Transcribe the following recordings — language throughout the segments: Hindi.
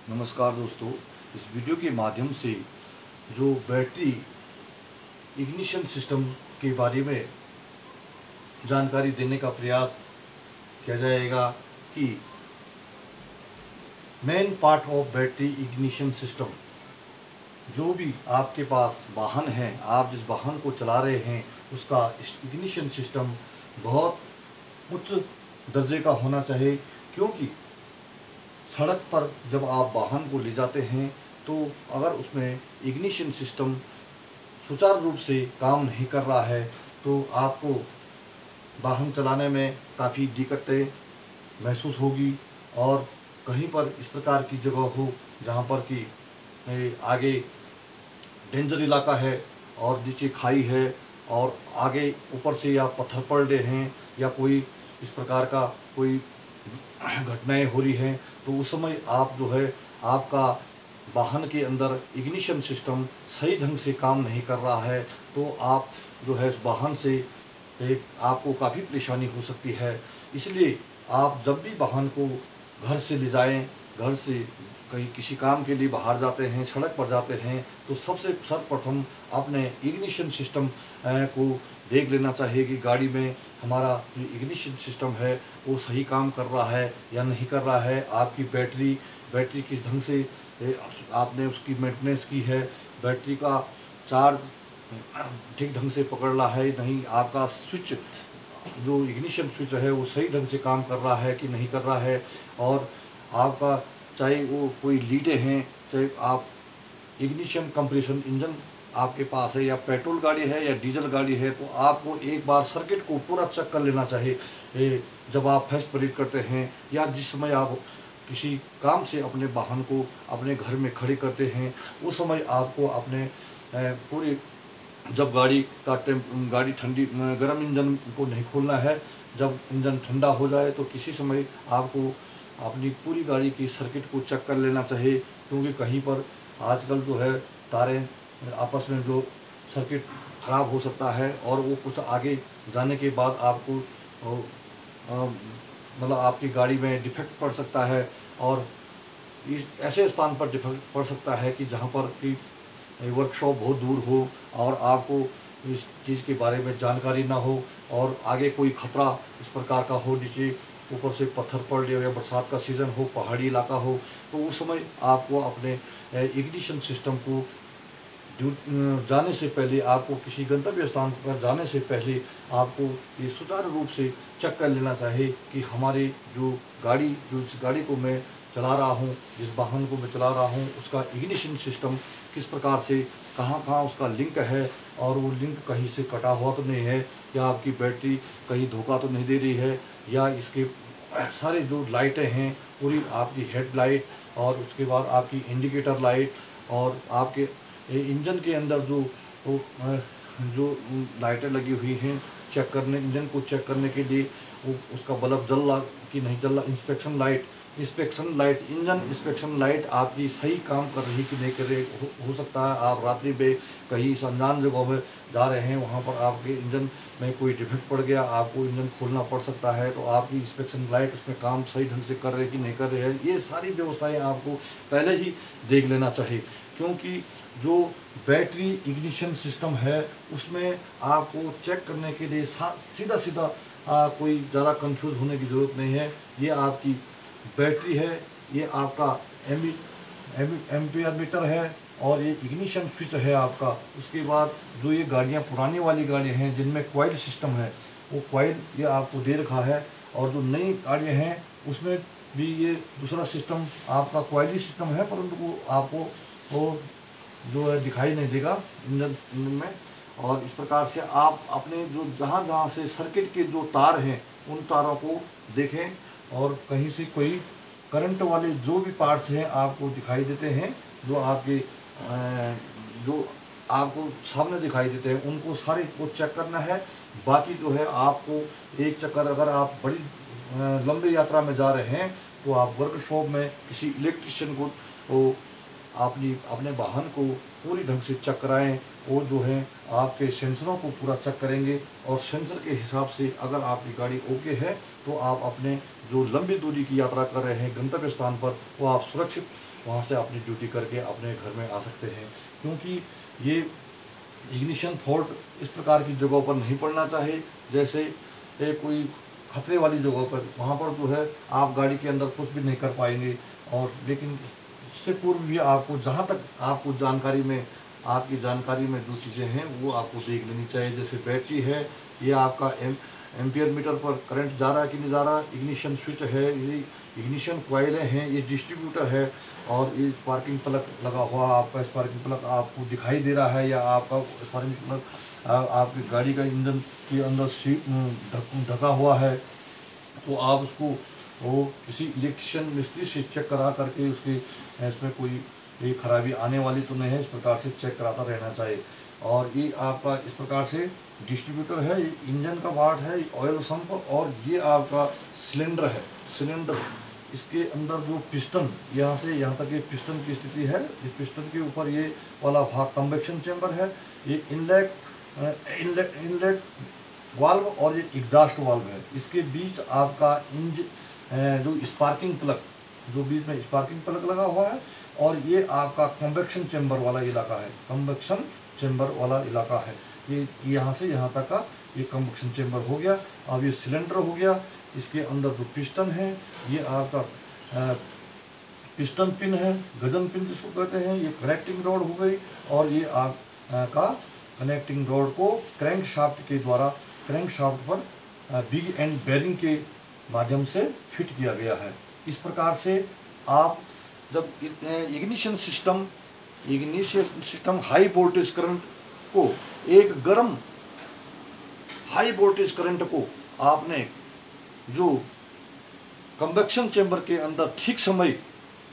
नमस्कार दोस्तों, इस वीडियो के माध्यम से जो बैटरी इग्निशन सिस्टम के बारे में जानकारी देने का प्रयास किया जाएगा कि main part of battery ignition system, जो भी आपके पास वाहन है, आप जिस वाहन को चला रहे हैं उसका इग्निशन सिस्टम बहुत उच्च दर्जे का होना चाहिए। क्योंकि सड़क पर जब आप वाहन को ले जाते हैं तो अगर उसमें इग्निशन सिस्टम सुचारू रूप से काम नहीं कर रहा है तो आपको वाहन चलाने में काफ़ी दिक्कतें महसूस होगी। और कहीं पर इस प्रकार की जगह हो जहाँ पर कि आगे डेंजर इलाका है और नीचे खाई है और आगे ऊपर से या पत्थर पड़ रहे हैं या कोई इस प्रकार का कोई घटनाएं हो रही हैं, तो उस समय आप जो है आपका वाहन के अंदर इग्निशन सिस्टम सही ढंग से काम नहीं कर रहा है तो आप जो है उस वाहन से आपको काफ़ी परेशानी हो सकती है। इसलिए आप जब भी वाहन को घर से ले जाएं, घर से कहीं किसी काम के लिए बाहर जाते हैं, सड़क पर जाते हैं, तो सबसे सर्वप्रथम अपने इग्निशन सिस्टम को देख लेना चाहिए कि गाड़ी में हमारा जो इग्निशन सिस्टम है वो सही काम कर रहा है या नहीं कर रहा है। आपकी बैटरी किस ढंग से आपने उसकी मेंटेनेंस की है, बैटरी का चार्ज ठीक ढंग से पकड़ रहा है नहीं, आपका स्विच जो इग्निशन स्विच है वो सही ढंग से काम कर रहा है कि नहीं कर रहा है। और आपका चाहे वो कोई लीडें हैं, चाहे आप इग्निशन कंप्रेशन इंजन आपके पास है या पेट्रोल गाड़ी है या डीजल गाड़ी है, तो आपको एक बार सर्किट को पूरा चेक कर लेना चाहिए जब आप फर्स्ट परेड करते हैं या जिस समय आप किसी काम से अपने वाहन को अपने घर में खड़े करते हैं। उस समय आपको अपने पूरी जब गाड़ी ठंडी गर्म इंजन को नहीं खोलना है। जब इंजन ठंडा हो जाए तो किसी समय आपको अपनी पूरी गाड़ी की सर्किट को चेक कर लेना चाहिए। क्योंकि कहीं पर आजकल जो है तारें आपस में जो सर्किट ख़राब हो सकता है और वो कुछ आगे जाने के बाद आपको मतलब आपकी गाड़ी में डिफेक्ट पड़ सकता है और इस ऐसे स्थान पर डिफेक्ट पड़ सकता है कि जहाँ पर कि वर्कशॉप बहुत दूर हो और आपको इस चीज़ के बारे में जानकारी ना हो और आगे कोई खतरा इस प्रकार का हो, नीचे ऊपर से पत्थर पड़ रहे हो या बरसात का सीज़न हो, पहाड़ी इलाका हो, तो उस समय आपको अपने इग्निशन सिस्टम को जाने से पहले, आपको किसी गंतव्य स्थान पर जाने से पहले आपको ये सुचारू रूप से चेक कर लेना चाहिए कि हमारे जिस गाड़ी को मैं चला रहा हूँ, जिस वाहन को मैं चला रहा हूँ, उसका इग्निशन सिस्टम किस प्रकार से कहाँ कहाँ उसका लिंक है और वो लिंक कहीं से कटा हुआ तो नहीं है, या आपकी बैटरी कहीं धोखा तो नहीं दे रही है, या इसके सारे जो लाइटें हैं पूरी आपकी हेडलाइट और उसके बाद आपकी इंडिकेटर लाइट और आपके इंजन के अंदर जो लाइटें लगी हुई हैं चेक करने, इंजन को चेक करने के लिए वो उसका बल्ब जल रहा कि नहीं जल रहा, inspection light engine inspection light आपकी सही काम कर रही कि नहीं कर रही। हो सकता है आप रात्रि में कहीं अनजान जगह में जा रहे हैं, वहाँ पर आपके इंजन में कोई डिफेक्ट पड़ गया, आपको इंजन खोलना पड़ सकता है, तो आपकी इंस्पेक्शन लाइट उसमें काम सही ढंग से कर रही कि नहीं कर रही है। ये सारी व्यवस्थाएं आपको पहले ही देख लेना चाहिए। क्योंकि जो बैटरी इग्निशन सिस्टम है उसमें आपको चेक करने के लिए सीधा कोई ज़्यादा कंफ्यूज होने की ज़रूरत नहीं है। ये आपकी बैटरी है, ये आपका एम्पियर मीटर है और ये इग्निशन स्विच है आपका। उसके बाद जो ये गाड़ियाँ पुरानी वाली गाड़ियाँ हैं जिनमें कॉइल सिस्टम है, वो कॉइल ये आपको दे रखा है, और जो नई गाड़ियाँ हैं उसमें भी ये दूसरा सिस्टम आपका कॉइली सिस्टम है, परंतु वो आपको वो जो है दिखाई नहीं देगा इंजन में। और इस प्रकार से आप अपने जो जहाँ से सर्किट के जो तार हैं उन तारों को देखें और कहीं से कोई करंट वाले जो भी पार्ट्स हैं आपको दिखाई देते हैं, जो आपको सामने दिखाई देते हैं, उनको सारे को चेक करना है। बाकी जो है आपको एक चक्कर, अगर आप बड़ी लंबी यात्रा में जा रहे हैं तो आप वर्कशॉप में किसी इलेक्ट्रिशियन को अपने वाहन को पूरी ढंग से चेक कराएं और जो है आपके सेंसरों को पूरा चेक करेंगे और सेंसर के हिसाब से अगर आपकी गाड़ी ओके है तो आप अपने जो लंबी दूरी की यात्रा कर रहे हैं गंतव्य स्थान पर, वो आप सुरक्षित वहाँ से अपनी ड्यूटी करके अपने घर में आ सकते हैं। क्योंकि ये इग्निशन फॉल्ट इस प्रकार की जगहों पर नहीं पड़ना चाहिए, जैसे कोई खतरे वाली जगहों पर, वहाँ पर जो है आप गाड़ी के अंदर कुछ भी नहीं कर पाएंगे। और लेकिन इससे पूर्व भी आपको जहाँ तक आपको आपकी जानकारी में जो चीज़ें हैं वो आपको देख लेनी चाहिए। जैसे बैटरी है, ये आपका एम्पियर मीटर पर करंट जा रहा है कि नहीं जा रहा, इग्निशन स्विच है, ये इग्निशन कॉइलें हैं, ये डिस्ट्रीब्यूटर है, और ये स्पार्किंग प्लग लगा हुआ आपका स्पार्किंग प्लग आपको दिखाई दे रहा है, या आपका स्पार्किंग प्लग आपकी गाड़ी का इंजन के अंदर सीट ढका हुआ है, तो आप उसको वो किसी इलेक्ट्रिशियन मिस्त्री से चेक करा करके उसके इसमें कोई खराबी आने वाली तो नहीं है, इस प्रकार से चेक कराता रहना चाहिए। और ये आपका इस प्रकार से डिस्ट्रीब्यूटर है, ये इंजन का पार्ट है, ऑयल सम्प, और ये आपका सिलेंडर है। सिलेंडर इसके अंदर जो पिस्टन यहाँ से यहाँ तक ये पिस्टन की स्थिति है, इस पिस्टन के ऊपर ये वाला भाग कन्वेक्शन चैम्बर है, ये इनलेट वाल्व और ये एग्जॉस्ट वाल्व है। इसके बीच आपका जो स्पार्किंग प्लग, जो बीच में स्पार्किंग प्लग लगा हुआ है, और ये आपका कन्वेक्शन चैम्बर वाला इलाका है, कन्वेक्शन चैम्बर वाला इलाका है। ये यहाँ से यहाँ तक का ये कन्वेक्शन चैम्बर हो गया। अब ये सिलेंडर हो गया, इसके अंदर जो पिस्टन है ये आपका पिस्टन पिन है, गजन पिन जिसको कहते हैं, ये कनेक्टिंग रॉड हो गई, और ये आपका कनेक्टिंग रॉड को क्रैंक शाफ्ट के द्वारा क्रैंक शाफ्ट पर बिग एंड बेरिंग के माध्यम से फिट किया गया है। इस प्रकार से आप जब ignition system high voltage current को, एक गर्म हाई वोल्टेज करंट को आपने जो कन्वेक्शन चैम्बर के अंदर ठीक समय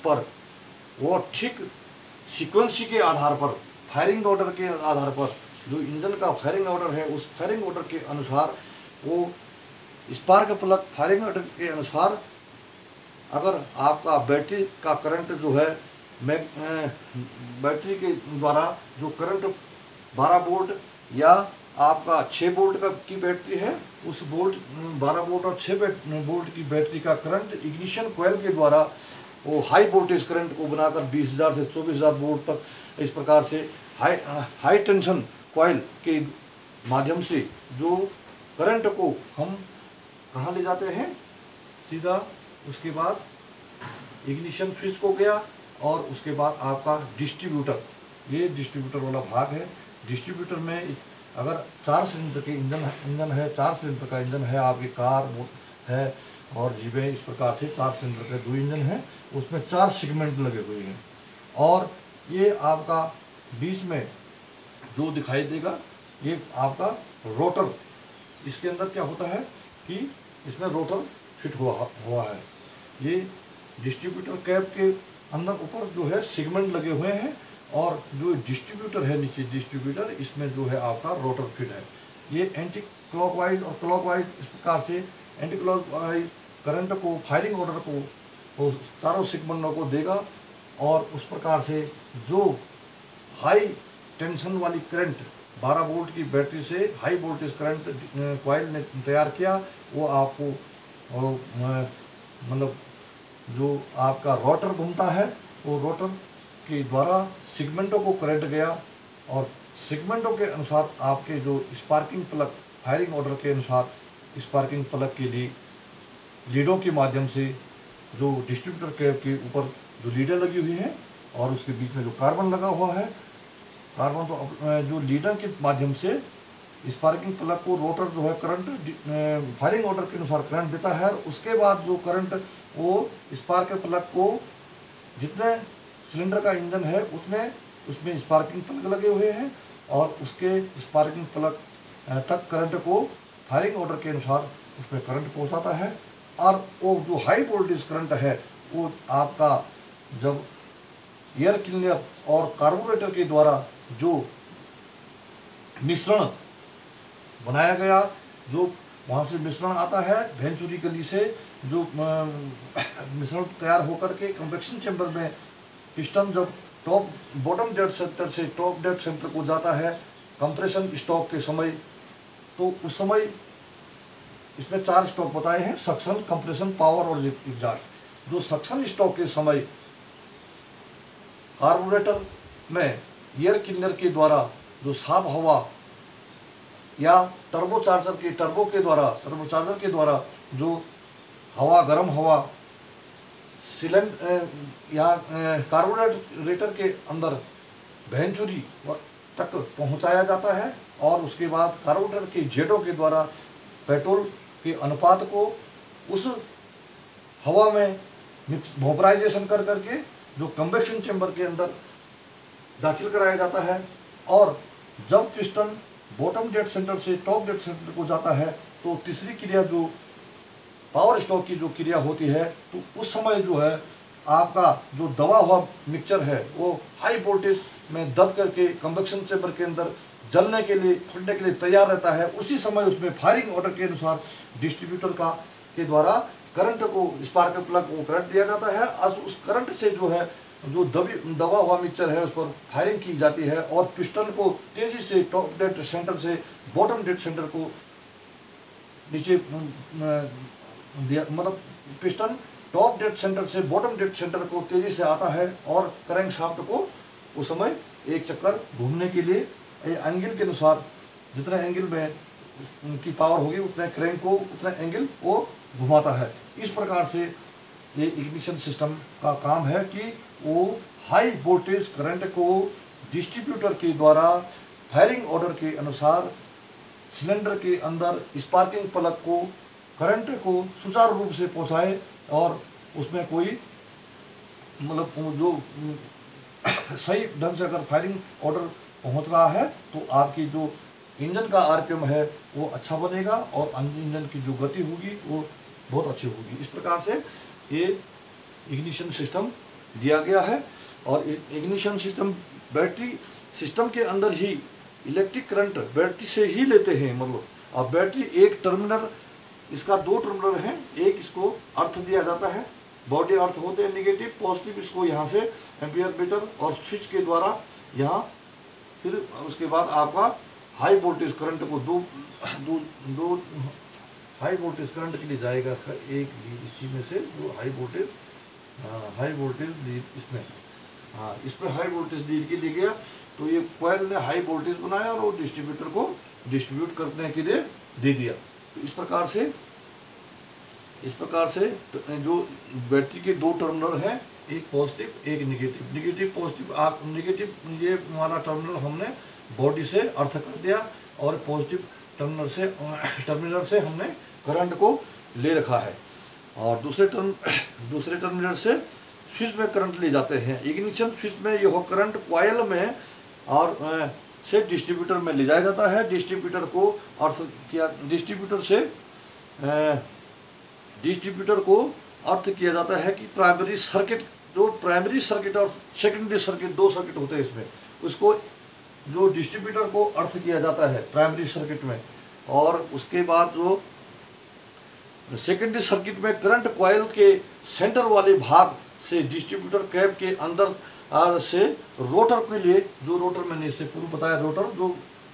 पर, वो ठीक सीक्वेंसी के आधार पर, फायरिंग ऑर्डर के आधार पर, जो इंजन का फायरिंग ऑर्डर है उस फायरिंग ऑर्डर के अनुसार, वो स्पार्क प्लग फायरिंग ऑर्डर के अनुसार, अगर आपका बैटरी का करंट जो है बैटरी के द्वारा जो करंट 12 वोल्ट या आपका 6 वोल्ट की बैटरी है, उस 12 वोल्ट और 6 वोल्ट की बैटरी का करंट इग्निशन कॉइल के द्वारा वो हाई वोल्टेज करंट को बनाकर 20,000 से 24,000 वोल्ट तक, इस प्रकार से हाई टेंशन कॉइल के माध्यम से जो करंट को हम कहाँ ले जाते हैं, सीधा उसके बाद इग्निशन स्विच को गया, और उसके बाद आपका डिस्ट्रीब्यूटर, ये डिस्ट्रीब्यूटर वाला भाग है। डिस्ट्रीब्यूटर में अगर 4 सिलेंडर के इंजन है, 4 सिलेंडर का इंजन है, आपकी कार है और जीपें, इस प्रकार से 4 सिलेंडर का जो इंजन है उसमें 4 सेगमेंट लगे हुए हैं। और ये आपका बीच में जो दिखाई देगा ये आपका रोटर, इसके अंदर क्या होता है कि इसमें रोटर फिट हुआ है। ये डिस्ट्रीब्यूटर कैप के अंदर ऊपर जो है सेगमेंट लगे हुए हैं, और जो डिस्ट्रीब्यूटर है नीचे डिस्ट्रीब्यूटर, इसमें जो है आपका रोटर फिट है। ये एंटी क्लॉकवाइज और क्लॉकवाइज, इस प्रकार से एंटी क्लॉकवाइज करंट को, फायरिंग ऑर्डर को चारों सेगमेंटों को देगा, और उस प्रकार से जो हाई टेंशन वाली करंट 12 वोल्ट की बैटरी से हाई वोल्टेज करंट कॉइल ने तैयार किया, वो आपको मतलब जो आपका रोटर घूमता है, वो रोटर के द्वारा सेगमेंटों को करंट गया, और सेगमेंटों के अनुसार आपके जो स्पार्किंग प्लग फायरिंग ऑर्डर के अनुसार स्पार्किंग प्लग के लिए लीडों के माध्यम से, जो डिस्ट्रीब्यूटर कैप के ऊपर जो लीडर लगी हुई हैं और उसके बीच में जो कार्बन लगा हुआ है, कार्बन तो जो लीडर के माध्यम से स्पार्किंग प्लग को रोटर जो है करंट फायरिंग ऑर्डर के अनुसार करंट देता है। उसके बाद जो करंट वो स्पार्क प्लग को, जितने सिलेंडर का इंजन है उतने उसमें स्पार्किंग प्लग लगे हुए हैं, और उसके स्पार्किंग प्लग तक करंट को फायरिंग ऑर्डर के अनुसार उसमें करंट पहुंचाता है। और वो जो हाई वोल्टेज करंट है वो आपका जब एयर क्लीनर और कार्बोरेटर के द्वारा जो मिश्रण बनाया गया, जो वहाँ से मिश्रण आता है भेंचुरी गली से, जो मिश्रण तैयार होकर के कन्वेक्शन चैम्बर में पिस्टन जब टॉप बॉटम डेड सेंटर से टॉप डेड सेंटर को जाता है कंप्रेशन स्ट्रोक के समय। तो उस समय इसमें 4 स्ट्रोक बताए हैं, सक्शन, कंप्रेशन, पावर और एग्जॉस्ट। जो सक्शन स्ट्रोक के समय कार्बोरेटर में एयर क्लीनर के द्वारा जो साफ हवा या टर्बोचार्जर के द्वारा जो हवा, गर्म हवा सिलेंडर या कार्बोरेटर के अंदर वेंचुरी तक पहुंचाया जाता है, और उसके बाद कार्बोरेटर के जेटों के द्वारा पेट्रोल के अनुपात को उस हवा में वेपोराइजेशन कर करके जो कंबेक्शन चेंबर के अंदर दाखिल कराया जाता है। और जब पिस्टन बॉटम डेड सेंटर से टॉप डेड सेंटर को जाता है तो तीसरी क्रिया जो पावर स्ट्रोक की जो क्रिया होती है, तो उस समय जो है आपका जो दबा हुआ मिक्सचर है वो हाई वोल्टेज में दब करके कंबेक्शन चेंबर के अंदर जलने के लिए, फटने के लिए तैयार रहता है। उसी समय उसमें फायरिंग ऑर्डर के अनुसार डिस्ट्रीब्यूटर के द्वारा करंट को, स्पार्क प्लग को करंट दिया जाता है। आज उस करंट से जो है जो दबा हुआ मिक्सचर है उस पर फायरिंग की जाती है, और पिस्टन को तेजी से टॉप डेड सेंटर से बॉटम डेड सेंटर को नीचे मतलब पिस्टन टॉप डेड सेंटर से बॉटम डेड सेंटर को तेजी से आता है, और क्रैंक शाफ्ट को उस समय एक चक्कर घूमने के लिए एंगल के अनुसार जितने एंगल में उनकी पावर होगी उतने क्रैंक को, उतने एंगल को घुमाता है। इस प्रकार से ये इग्निशन सिस्टम का काम है कि वो हाई वोल्टेज करंट को डिस्ट्रीब्यूटर के द्वारा फायरिंग ऑर्डर के अनुसार सिलेंडर के अंदर स्पार्किंग प्लग को करंट को सुचारू रूप से पहुंचाए, और उसमें कोई मतलब जो सही ढंग से अगर फायरिंग ऑर्डर पहुंच रहा है तो आपकी जो इंजन का आरपीएम है वो अच्छा बनेगा, और इंजन की जो गति होगी वो बहुत अच्छी होगी। इस प्रकार से ये इग्निशन सिस्टम दिया गया है। और इग्निशन सिस्टम बैटरी सिस्टम के अंदर ही इलेक्ट्रिक करंट बैटरी से ही लेते हैं। मतलब अब बैटरी एक टर्मिनल, इसका 2 टर्मिनल हैं, एक इसको अर्थ दिया जाता है, बॉडी अर्थ होते हैं नेगेटिव पॉजिटिव, इसको यहाँ से एम्पियर मीटर और स्विच के द्वारा यहाँ, फिर उसके बाद आपका हाई वोल्टेज करंट को दो हाई वोल्टेज करंट के लिए जाएगा एक लीड इसी में से, जो हाई वोल्टेज लीड इसमें, हाँ इस पर हाई वोल्टेज लीड के लिए गया, तो ये कॉइल ने हाई वोल्टेज बनाया और वो डिस्ट्रीब्यूटर को डिस्ट्रीब्यूट करने के लिए दे दिया। तो इस प्रकार से जो बैटरी के 2 टर्मिनल हैं, एक पॉजिटिव एक निगेटिव पॉजिटिव, आप निगेटिव ये हमारा टर्मिनल हमने बॉडी से अर्थ कर दिया, और पॉजिटिव टर्मिनल से हमने करंट को ले रखा है, और दूसरे टर्मिनल से स्विच में करंट ले जाते हैं। इग्निशन स्विच में यह करंट कॉइल में और से डिस्ट्रीब्यूटर में ले जाया जाता है। डिस्ट्रीब्यूटर को अर्थ किया, डिस्ट्रीब्यूटर को अर्थ किया जाता है कि प्राइमरी सर्किट और सेकेंडरी सर्किट 2 सर्किट होते हैं इसमें, उसको जो डिस्ट्रीब्यूटर को अर्थ किया जाता है प्राइमरी सर्किट में, और उसके बाद जो सेकेंडरी सर्किट में करंट कॉइल के सेंटर वाले भाग से डिस्ट्रीब्यूटर कैप के अंदर से रोटर के लिए, जो रोटर मैंने इससे पूर्व बताया, रोटर जो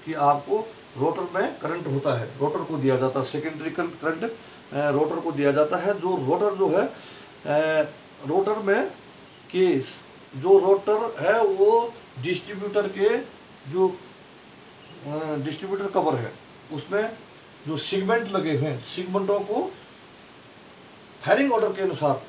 कि आपको रोटर में करंट होता है, रोटर को दिया जाता है, सेकेंडरी करंट रोटर को दिया जाता है। जो रोटर जो है रोटर में कि जो रोटर है वो डिस्ट्रीब्यूटर के जो डिस्ट्रीब्यूटर कवर है उसमें जो सेगमेंट लगे हुए हैं, सेगमेंटों को फायरिंग ऑर्डर के अनुसार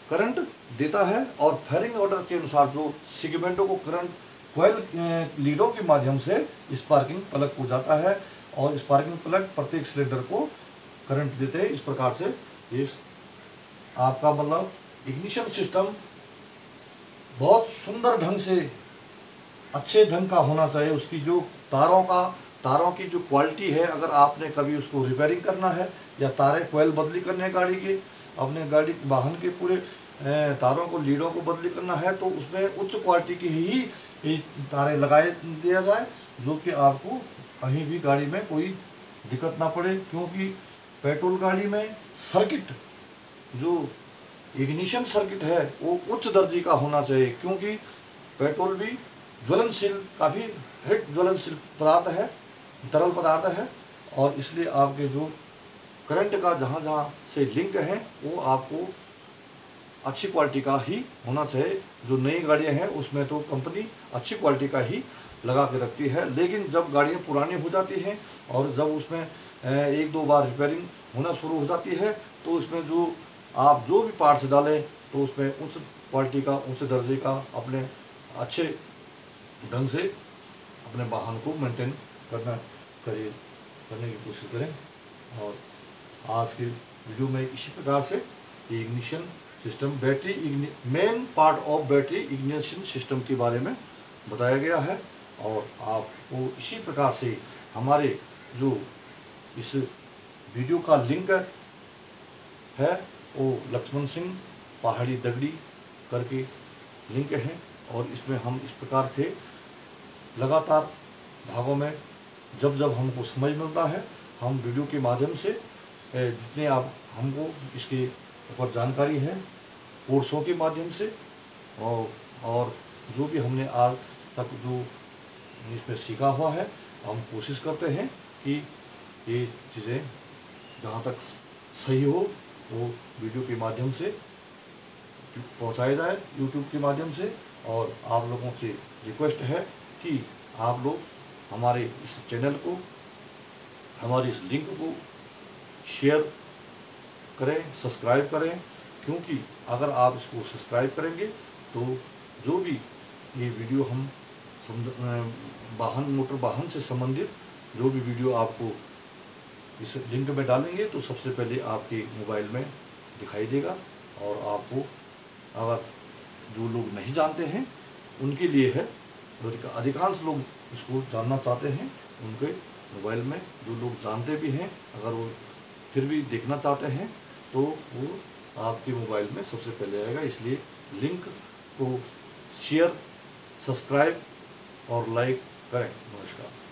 करंट देता है, और फायरिंग ऑर्डर के अनुसार जो सेगमेंटों को करंट कॉइल लीडों के माध्यम से स्पार्किंग प्लग को जाता है, और स्पार्किंग प्लग प्रत्येक सिलेंडर को करंट देते हैं। इस प्रकार से ये आपका मतलब इग्निशन सिस्टम बहुत सुंदर ढंग से, अच्छे ढंग का होना चाहिए। उसकी जो तारों की जो क्वालिटी है, अगर आपने कभी उसको रिपेयरिंग करना है या तारें कॉइल बदली करने गाड़ी की, अपने गाड़ी वाहन के पूरे तारों को, लीडों को बदली करना है, तो उसमें उच्च क्वालिटी की ही तारें लगाए दिया जाए, जो कि आपको कहीं भी गाड़ी में कोई दिक्कत ना पड़े। क्योंकि पेट्रोल गाड़ी में सर्किट जो इग्निशन सर्किट है वो उच्च दर्जे का होना चाहिए, क्योंकि पेट्रोल भी ज्वलनशील, काफ़ी हिट ज्वलनशील पदार्थ है, तरल पदार्थ है, और इसलिए आपके जो करंट का जहाँ जहाँ से लिंक है वो आपको अच्छी क्वालिटी का ही होना चाहिए। जो नई गाड़ियाँ हैं उसमें तो कंपनी अच्छी क्वालिटी का ही लगा के रखती है, लेकिन जब गाड़ियाँ पुरानी हो जाती हैं और जब उसमें एक दो बार रिपेयरिंग होना शुरू हो जाती है तो उसमें जो आप जो भी पार्ट्स डालें तो उसमें उच्च क्वालिटी का, उच्च दर्जे का, अपने अच्छे ढंग से अपने वाहन को मेंटेन करने की कोशिश करें। और आज के वीडियो में इसी प्रकार से ignition system, main part of battery ignition system के बारे में बताया गया है। और आपको इसी प्रकार से हमारे जो इस वीडियो का लिंक है वो लक्ष्मण सिंह पहाड़ी दगड़ी करके लिंक है, और इसमें हम इस प्रकार के लगातार भागों में जब जब हमको समझ मिलता है हम वीडियो के माध्यम से जितने आप हमको इसके ऊपर जानकारी है कोर्सों के माध्यम से और जो भी हमने आज तक जो इसमें सीखा हुआ है हम कोशिश करते हैं कि ये चीज़ें जहाँ तक सही हो वो वीडियो के माध्यम से पहुँचाया जाए, यूट्यूब के माध्यम से। और आप लोगों से रिक्वेस्ट है कि आप लोग हमारे इस चैनल को, हमारे इस लिंक को शेयर करें, सब्सक्राइब करें, क्योंकि अगर आप इसको सब्सक्राइब करेंगे तो जो भी ये वीडियो हम मोटर वाहन से संबंधित जो भी वीडियो आपको इस लिंक में डालेंगे तो सबसे पहले आपके मोबाइल में दिखाई देगा। और आपको अगर जो लोग नहीं जानते हैं उनके लिए है, अधिकांश लोग इसको जानना चाहते हैं, उनके मोबाइल में जो लोग जानते भी हैं अगर वो फिर भी देखना चाहते हैं तो वो आपके मोबाइल में सबसे पहले आएगा। इसलिए लिंक को शेयर, सब्सक्राइब और लाइक करें। नमस्कार।